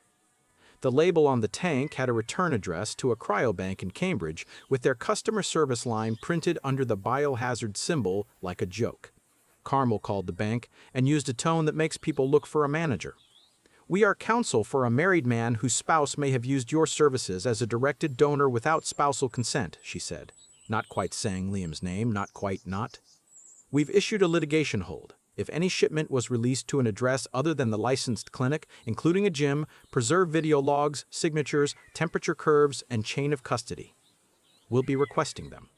The label on the tank had a return address to a cryobank in Cambridge with their customer service line printed under the biohazard symbol like a joke. Carmel called the bank and used a tone that makes people look for a manager. "We are counsel for a married man whose spouse may have used your services as a directed donor without spousal consent," she said, not quite saying Liam's name, not quite not. "We've issued a litigation hold. If any shipment was released to an address other than the licensed clinic, including a gym, preserve video logs, signatures, temperature curves, and chain of custody. We'll be requesting them."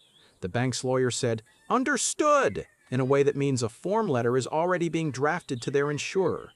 The bank's lawyer said, "Understood," in a way that means a form letter is already being drafted to their insurer.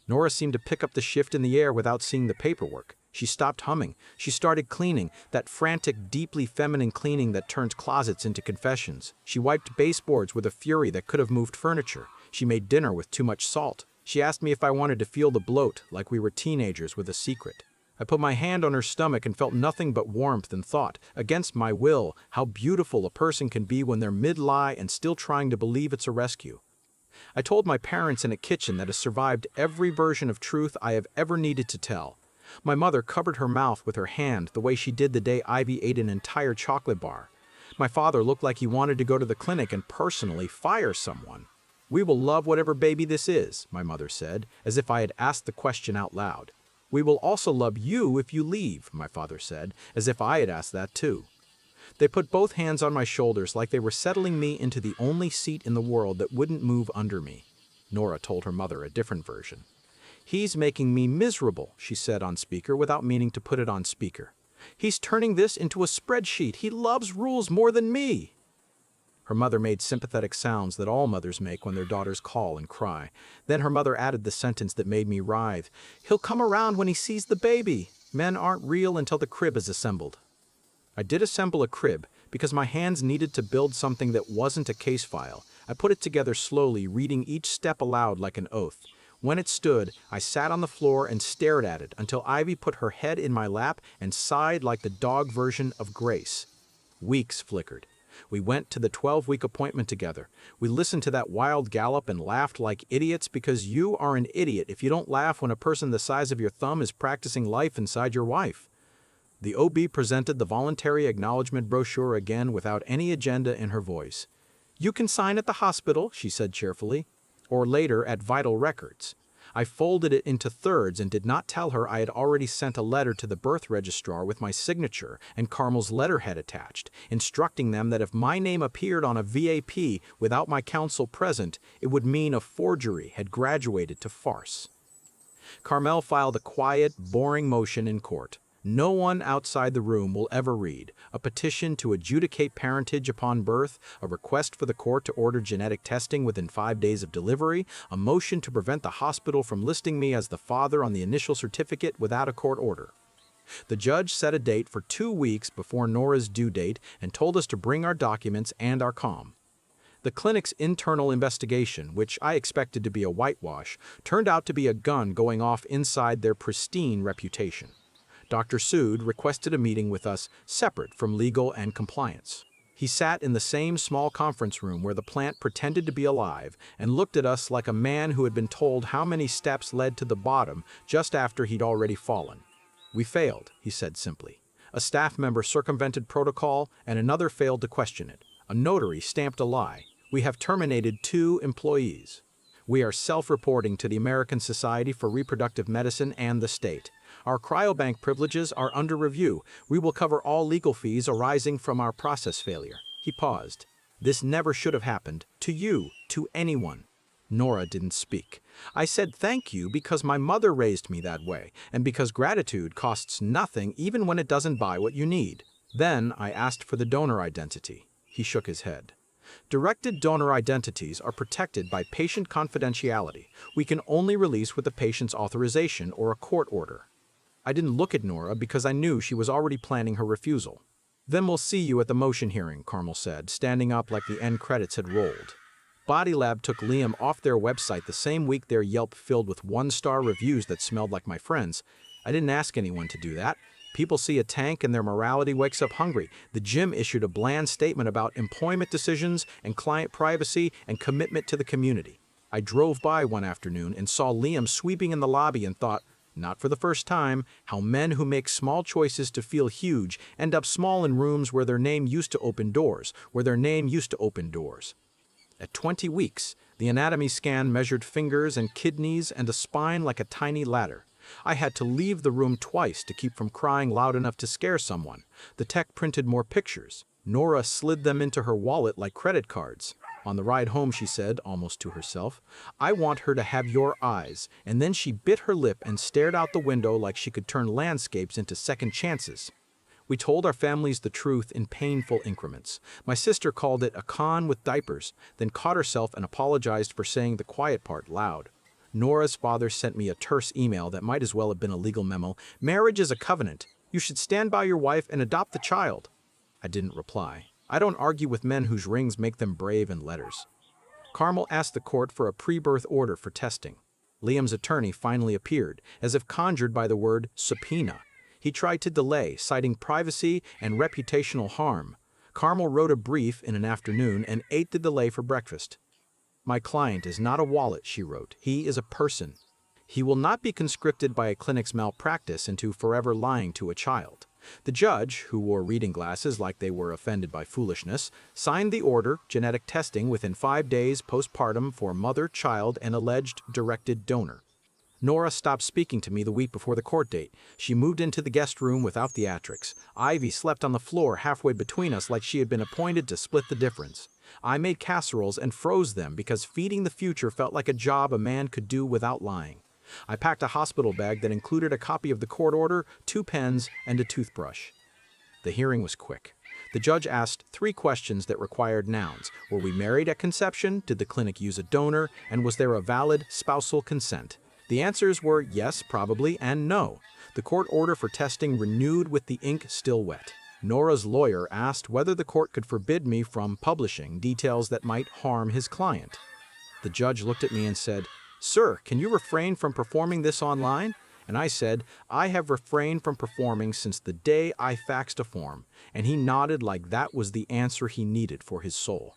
Nora seemed to pick up the shift in the air without seeing the paperwork. She stopped humming. She started cleaning, that frantic, deeply feminine cleaning that turns closets into confessions. She wiped baseboards with a fury that could have moved furniture. She made dinner with too much salt. She asked me if I wanted to feel the bloat, like we were teenagers with a secret. I put my hand on her stomach and felt nothing but warmth and thought, against my will, how beautiful a person can be when they're mid-lie and still trying to believe it's a rescue. I told my parents in a kitchen that has survived every version of truth I have ever needed to tell. My mother covered her mouth with her hand the way she did the day Ivy ate an entire chocolate bar. My father looked like he wanted to go to the clinic and personally fire someone. "We will love whatever baby this is," my mother said, as if I had asked the question out loud. "We will also love you if you leave," my father said, as if I had asked that too. They put both hands on my shoulders like they were settling me into the only seat in the world that wouldn't move under me. Nora told her mother a different version. "He's making me miserable," she said on speaker without meaning to put it on speaker. "He's turning this into a spreadsheet. He loves rules more than me." Her mother made sympathetic sounds that all mothers make when their daughters call and cry. Then her mother added the sentence that made me writhe. "He'll come around when he sees the baby. Men aren't real until the crib is assembled." I did assemble a crib because my hands needed to build something that wasn't a case file. I put it together slowly, reading each step aloud like an oath. When it stood, I sat on the floor and stared at it until Ivy put her head in my lap and sighed like the dog version of Grace. Weeks flickered. We went to the 12-week appointment together. We listened to that wild gallop and laughed like idiots because you are an idiot if you don't laugh when a person the size of your thumb is practicing life inside your wife. The OB presented the voluntary acknowledgement brochure again without any agenda in her voice. "You can sign at the hospital," she said cheerfully, "or later at Vital Records." I folded it into thirds and did not tell her I had already sent a letter to the birth registrar with my signature and Carmel's letterhead attached, instructing them that if my name appeared on a VAP without my counsel present, it would mean a forgery had graduated to farce. Carmel filed a quiet, boring motion in court. No one outside the room will ever read a petition to adjudicate parentage upon birth, a request for the court to order genetic testing within 5 days of delivery, a motion to prevent the hospital from listing me as the father on the initial certificate without a court order. The judge set a date for 2 weeks before Nora's due date and told us to bring our documents and our comm. The clinic's internal investigation, which I expected to be a whitewash, turned out to be a gun going off inside their pristine reputation. Dr. Sood requested a meeting with us separate from legal and compliance. He sat in the same small conference room where the plant pretended to be alive and looked at us like a man who had been told how many steps led to the bottom just after he'd already fallen. "We failed," he said simply. A staff member circumvented protocol and another failed to question it. A notary stamped a lie. We have terminated 2 employees. We are self-reporting to the American Society for Reproductive Medicine and the state. Our cryobank privileges are under review. We will cover all legal fees arising from our process failure. He paused. This never should have happened. To you, to anyone. Nora didn't speak. I said thank you because my mother raised me that way, and because gratitude costs nothing even when it doesn't buy what you need. Then I asked for the donor identity. He shook his head. Directed donor identities are protected by patient confidentiality. We can only release with the patient's authorization or a court order. I didn't look at Nora because I knew she was already planning her refusal. Then we'll see you at the motion hearing, Carmel said, standing up like the end credits had rolled. Body Lab took Liam off their website the same week their Yelp filled with one-star reviews that smelled like my friends. I didn't ask anyone to do that. People see a tank and their morality wakes up hungry. The gym issued a bland statement about employment decisions and client privacy and commitment to the community. I drove by one afternoon and saw Liam sweeping in the lobby and thought, not for the first time, how men who make small choices to feel huge end up small in rooms where their name used to open doors, At 20 weeks, the anatomy scan measured fingers and kidneys and a spine like a tiny ladder. I had to leave the room twice to keep from crying loud enough to scare someone. The tech printed more pictures. Nora slid them into her wallet like credit cards. On the ride home, she said, almost to herself, I want her to have your eyes. And then she bit her lip and stared out the window like she could turn landscapes into second chances. We told our families the truth in painful increments. My sister called it a con with diapers, then caught herself and apologized for saying the quiet part loud. Nora's father sent me a terse email that might as well have been a legal memo. Marriage is a covenant. You should stand by your wife and adopt the child. I didn't reply. I don't argue with men whose rings make them brave in letters. Carmel asked the court for a pre-birth order for testing. Liam's attorney finally appeared, as if conjured by the word subpoena. He tried to delay, citing privacy and reputational harm. Carmel wrote a brief in an afternoon and ate the delay for breakfast. My client is not a wallet, she wrote. He is a person. He will not be conscripted by a clinic's malpractice into forever lying to a child. The judge, who wore reading glasses like they were offended by foolishness, signed the order, genetic testing within 5 days postpartum for mother, child, and alleged directed donor. Nora stopped speaking to me the week before the court date. She moved into the guest room without theatrics. Ivy slept on the floor halfway between us like she had been appointed to split the difference. I made casseroles and froze them because feeding the future felt like a job a man could do without lying. I packed a hospital bag that included a copy of the court order, 2 pens, and a toothbrush. The hearing was quick. The judge asked 3 questions that required nouns. Were we married at conception? Did the clinic use a donor? And was there a valid spousal consent? The answers were yes, probably, and no. The court order for testing renewed with the ink still wet. Nora's lawyer asked whether the court could forbid me from publishing details that might harm his client. The judge looked at me and said, Sir, can you refrain from performing this online? And I said, I have refrained from performing since the day I faxed a form, and he nodded like that was the answer he needed for his soul.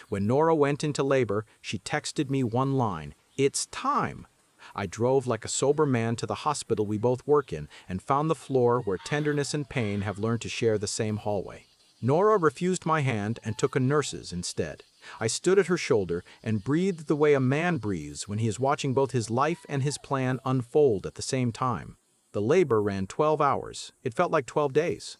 When Nora went into labor, she texted me one line, It's time. I drove like a sober man to the hospital we both work in and found the floor where tenderness and pain have learned to share the same hallway. Nora refused my hand and took a nurse's instead. I stood at her shoulder and breathed the way a man breathes when he is watching both his life and his plan unfold at the same time. The labor ran 12 hours. It felt like 12 days.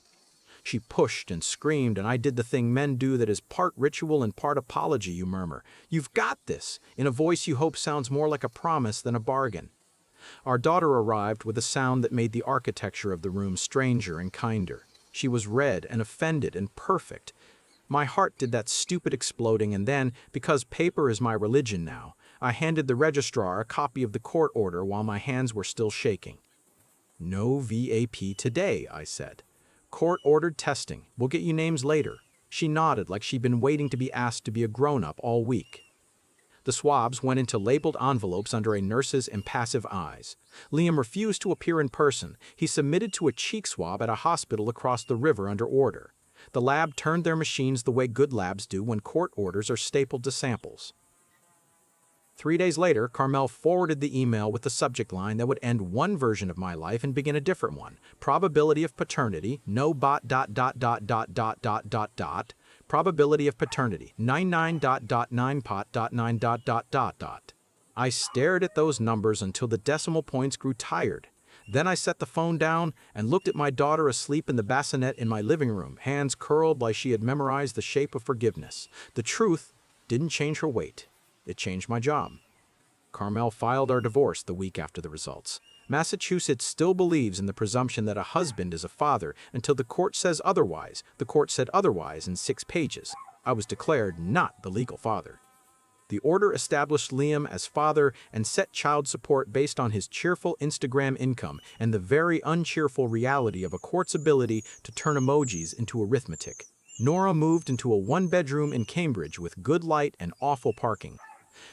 She pushed and screamed, and I did the thing men do that is part ritual and part apology, you murmur. You've got this, in a voice you hope sounds more like a promise than a bargain. Our daughter arrived with a sound that made the architecture of the room stranger and kinder. She was red and offended and perfect. My heart did that stupid exploding, and then, because paper is my religion now, I handed the registrar a copy of the court order while my hands were still shaking. No VAP today, I said. Court-ordered testing. We'll get you names later. She nodded like she'd been waiting to be asked to be a grown-up all week. The swabs went into labeled envelopes under a nurse's impassive eyes. Liam refused to appear in person. He submitted to a cheek swab at a hospital across the river under order. The lab turned their machines the way good labs do when court orders are stapled to samples. 3 days later, Carmel forwarded the email with the subject line that would end one version of my life and begin a different one. Probability of paternity, no bot ... Probability of paternity, 99.9 pot ... I stared at those numbers until the decimal points grew tired. Then I set the phone down and looked at my daughter asleep in the bassinet in my living room, hands curled like she had memorized the shape of forgiveness. The truth didn't change her weight. It changed my job. Carmel filed our divorce the week after the results. Massachusetts still believes in the presumption that a husband is a father until the court says otherwise. The court said otherwise in 6 pages. I was declared not the legal father. The order established Liam as father and set child support based on his cheerful Instagram income and the very uncheerful reality of a court's ability to turn emojis into arithmetic. Nora moved into a 1-bedroom in Cambridge with good light and awful parking.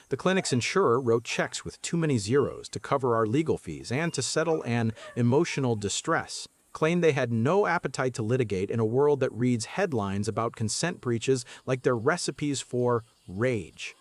The clinic's insurer wrote checks with too many zeros to cover our legal fees and to settle an emotional distress. Claimed they had no appetite to litigate in a world that reads headlines about consent breaches like they're recipes for rage.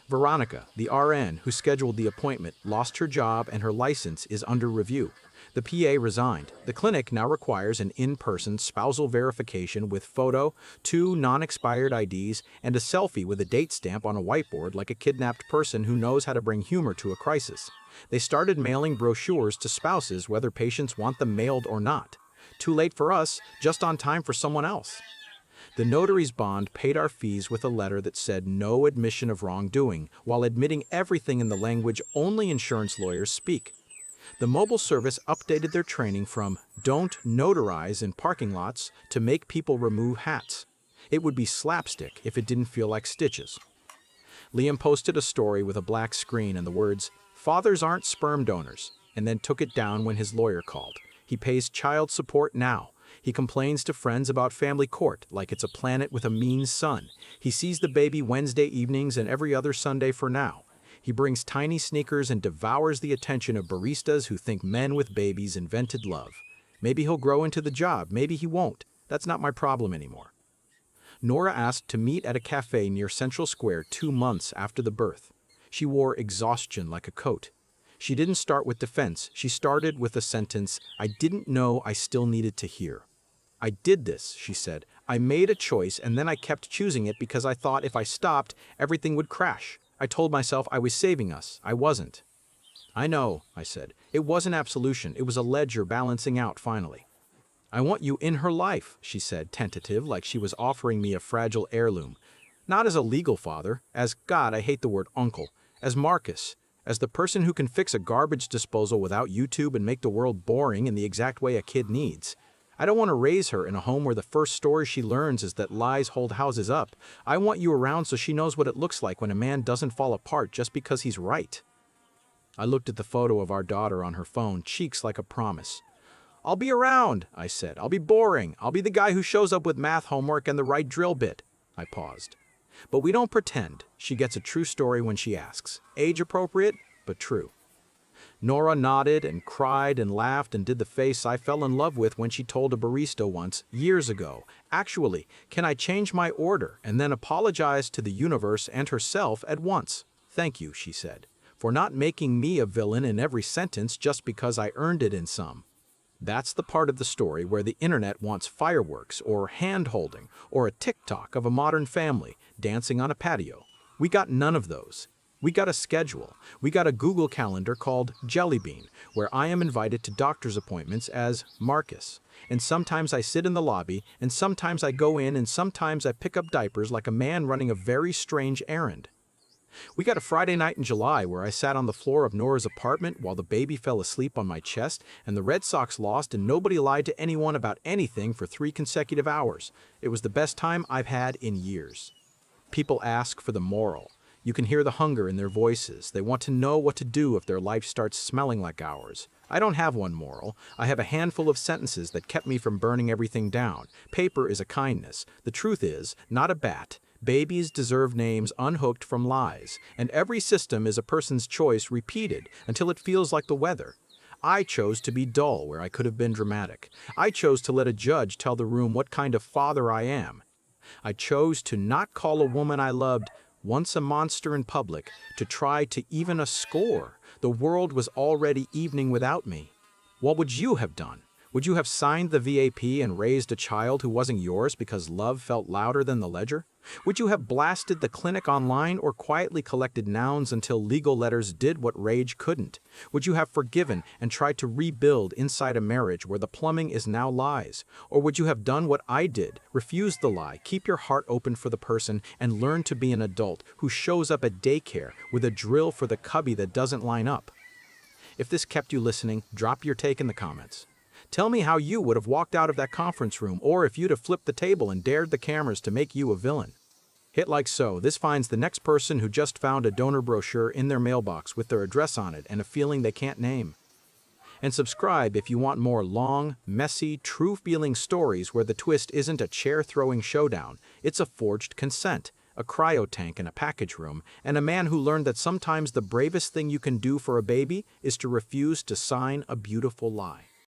Veronica, the RN who scheduled the appointment, lost her job and her license is under review. The PA resigned. The clinic now requires an in-person spousal verification with photo, 2 non-expired IDs, and a selfie with a date stamp on a whiteboard like a kidnapped person who knows how to bring humor to a crisis. They started mailing brochures to spouses whether patients want them mailed or not. Too late for us, just on time for someone else. The notary's bond paid our fees with a letter that said no admission of wrongdoing, while admitting everything in the language only insurance lawyers speak. The mobile service updated their training from "don't notarize in parking lots" to "make people remove hats." It would be slapstick if it didn't feel like stitches. Liam posted a story with a black screen and the words, "Fathers aren't sperm donors," and then took it down when his lawyer called. He pays child support now. He complains to friends about family court like it's a planet with a mean sun. He sees the baby Wednesday evenings and every other Sunday for now. He brings tiny sneakers and devours the attention of baristas who think men with babies invented love. Maybe he'll grow into the job, maybe he won't. That's not my problem anymore. Nora asked to meet at a cafe near Central Square 2 months after the birth. She wore exhaustion like a coat. She didn't start with defense. She started with a sentence I didn't know I still needed to hear. "I did this," she said. "I made a choice and then I kept choosing it because I thought if I stopped, everything would crash. I told myself I was saving us. I wasn't." "I know," I said. "It wasn't absolution. It was a ledger balancing out finally." "I want you in her life," she said, tentative, like she was offering me a fragile heirloom. "Not as a legal father, as, God, I hate the word uncle, as Marcus, as the person who can fix a garbage disposal without YouTube and make the world boring in the exact way a kid needs. I don't want to raise her in a home where the first story she learns is that lies hold houses up. I want you around so she knows what it looks like when a man doesn't fall apart just because he's right." I looked at the photo of our daughter on her phone, cheeks like a promise. "I'll be around," I said. "I'll be boring. I'll be the guy who shows up with math homework and the right drill bit." I paused. "But we don't pretend. She gets a true story when she asks. Age appropriate, but true." Nora nodded and cried and laughed and did the face I fell in love with when she told a barista once, years ago, "Actually, can I change my order?" and then apologized to the universe and herself at once. "Thank you," she said, "for not making me a villain in every sentence just because I earned it in some." That's the part of the story where the internet wants fireworks or hand-holding or a TikTok of a modern family dancing on a patio. We got none of those. We got a schedule. We got a Google Calendar called Jellybean, where I am invited to doctor's appointments as Marcus. And sometimes I sit in the lobby, and sometimes I go in, and sometimes I pick up diapers like a man running a very strange errand. We got a Friday night in July where I sat on the floor of Nora's apartment while the baby fell asleep on my chest, and the Red Sox lost, and nobody lied to anyone about anything for 3 consecutive hours. It was the best time I've had in years. People ask for the moral. You can hear the hunger in their voices. They want to know what to do if their life starts smelling like ours. I don't have one moral. I have a handful of sentences that kept me from burning everything down. Paper is a kindness. The truth is, not a bat. Babies deserve names unhooked from lies. And every system is a person's choice repeated until it feels like the weather. I chose to be dull where I could have been dramatic. I chose to let a judge tell the room what kind of father I am. I chose to not call a woman I loved once a monster in public, to try to even a score. The world was already evening without me. What would you have done? Would you have signed the VAP and raised a child who wasn't yours because love felt louder than the ledger? Would you have blasted the clinic online or quietly collected nouns until legal letters did what rage couldn't? Would you have forgiven and tried to rebuild inside a marriage where the plumbing is now lies? Or would you have done what I did, refuse the lie, keep your heart open for the person, and learn to be an adult who shows up at daycare with a drill for the cubby that doesn't line up? If this kept you listening, drop your take in the comments. Tell me how you would have walked out of that conference room, or if you'd have flipped the table and dared the cameras to make you a villain. Hit like so. This finds the next person who just found a donor brochure in their mailbox with their address on it and a feeling they can't name. And subscribe if you want more long, messy, true-feeling stories where the twist isn't a chair-throwing showdown, it's a forged consent, a cryo tank in a package room, and a man who learned that sometimes the bravest thing you can do for a baby is to refuse to sign a beautiful lie.